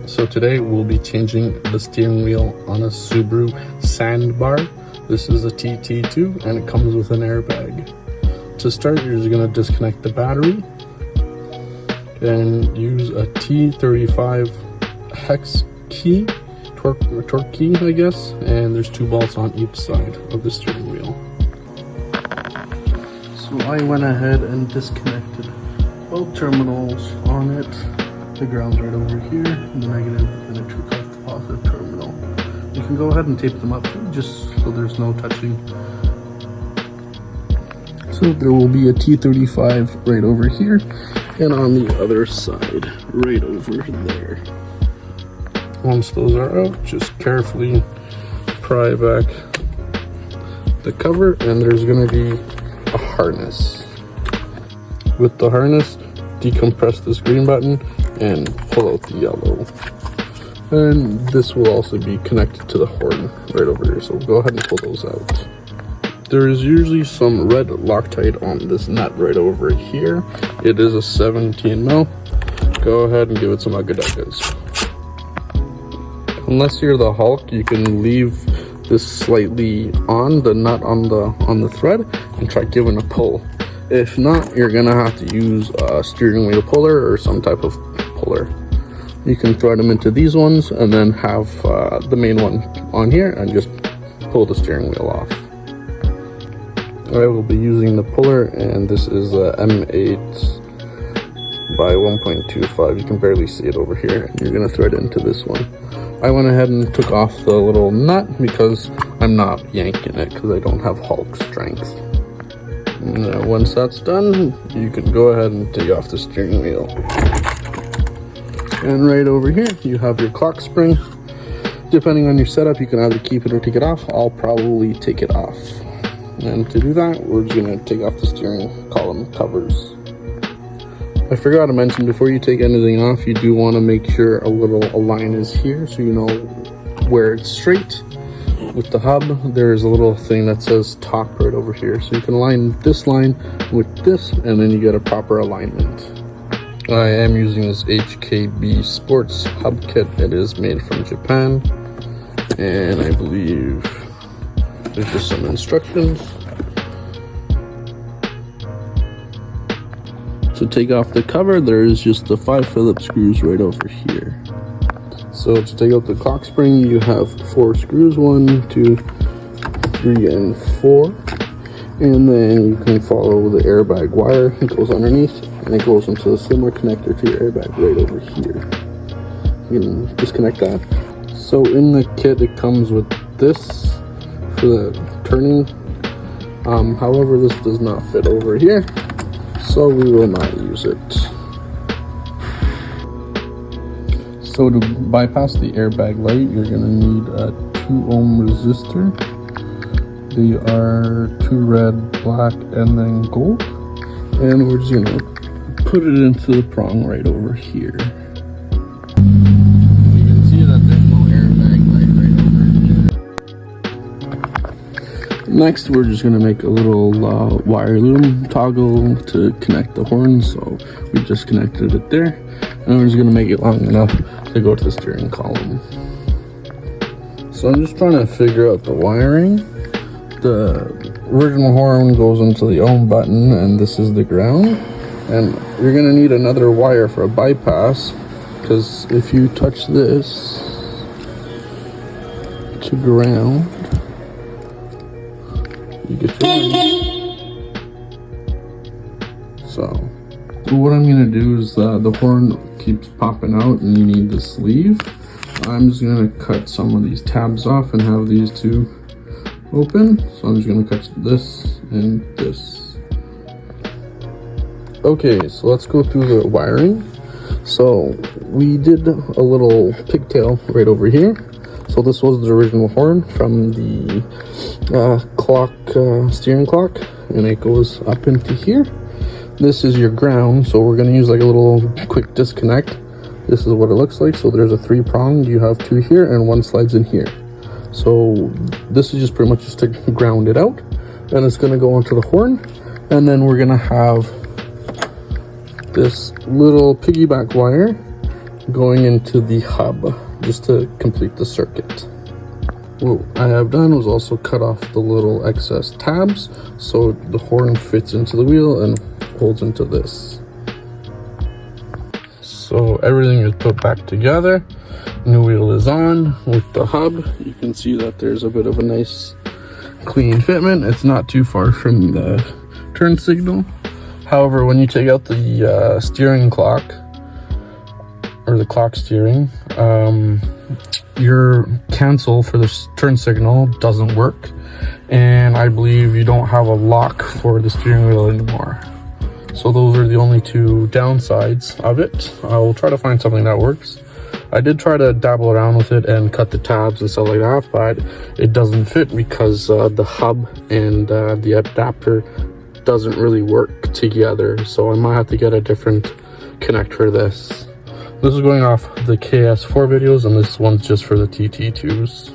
So today we'll be changing the steering wheel on a Subaru Sambar. This is a TT2 and it comes with an airbag. To start, you're just going to disconnect the battery and use a T35 hex key, torque key I guess, and there's 2 bolts on each side of the steering wheel. So I went ahead and disconnected both terminals on it. The ground's right over here, the negative, and I took off the positive terminal. You can go ahead and tape them up just so there's no touching. So there will be a T35 right over here and on the other side, right over there. Once those are out, just carefully pry back the cover and there's going to be a harness. With the harness, decompress this green button and pull out the yellow, and this will also be connected to the horn right over here, so go ahead and pull those out. There is usually some red Loctite on this nut right over here. It is a 17 mil. Go ahead and give it some ugga-duggas. Unless you're the Hulk, you can leave this slightly on the nut on the thread and try giving a pull. If not, you're gonna have to use a steering wheel puller or some type of puller. You can thread them into these ones and then have the main one on here and just pull the steering wheel off. I will be using the puller, and this is a M8 by 1.25. You can barely see it over here. You're gonna thread into this one. I went ahead and took off the little nut because I'm not yanking it because I don't have Hulk strength. And once that's done, you can go ahead and take off the steering wheel. And right over here, you have your clock spring. Depending on your setup, you can either keep it or take it off. I'll probably take it off. And to do that, we're just gonna take off the steering column covers. I forgot to mention, before you take anything off, you do want to make sure a line is here so you know where it's straight. With the hub, there's a little thing that says top right over here, so you can align this line with this and then you get a proper alignment. I am using this HKB Sports hub kit. It is made from Japan, and I believe there's just some instructions. To take off the cover, there's just the 5 Phillips screws right over here. So to take out the clock spring, you have 4 screws, 1, 2, 3, and 4. And then you can follow the airbag wire. It goes underneath and it goes into a similar connector to your airbag right over here. You can disconnect that. So in the kit, it comes with this for the turning. However, this does not fit over here, so we will not use it. So to bypass the airbag light, you're going to need a 2 ohm resistor. They are 2 red, black, and then gold. And we're just going to put it into the prong right over here. You can see that there's no airbag light right over here. Next, we're just going to make a little wire loom toggle to connect the horn. So we just connected it there. And we're just going to make it long enough to go to the steering column. So I'm just trying to figure out the wiring. The original horn goes into the ohm button, and this is the ground. And you're going to need another wire for a bypass, because if you touch this to ground, you get your line. So what I'm going to do is the horn keeps popping out and you need the sleeve. I'm just going to cut some of these tabs off and have these 2 open. So I'm just going to cut this and this. Okay, so let's go through the wiring. So we did a little pigtail right over here. So this was the original horn from the steering clock, and it goes up into here. This is your ground, so we're going to use like a little quick disconnect. This is what it looks like. So there's a 3-prong. You have 2 here and 1 slides in here. So this is just pretty much just to ground it out, and it's going to go onto the horn. And then we're going to have this little piggyback wire going into the hub just to complete the circuit. What I have done was also cut off the little excess tabs so the horn fits into the wheel and holds into this. So everything is put back together. New wheel is on with the hub. You can see that there's a bit of a nice clean fitment. It's not too far from the turn signal. However, when you take out the steering clock, or the clock steering, your cancel for the turn signal doesn't work, and I believe you don't have a lock for the steering wheel anymore. So those are the only two downsides of it. I will try to find something that works. I did try to dabble around with it and cut the tabs and stuff like that, but it doesn't fit because the hub and the adapter doesn't really work together. So I might have to get a different connect for this. This is going off the KS4 videos, and this one's just for the TT2s.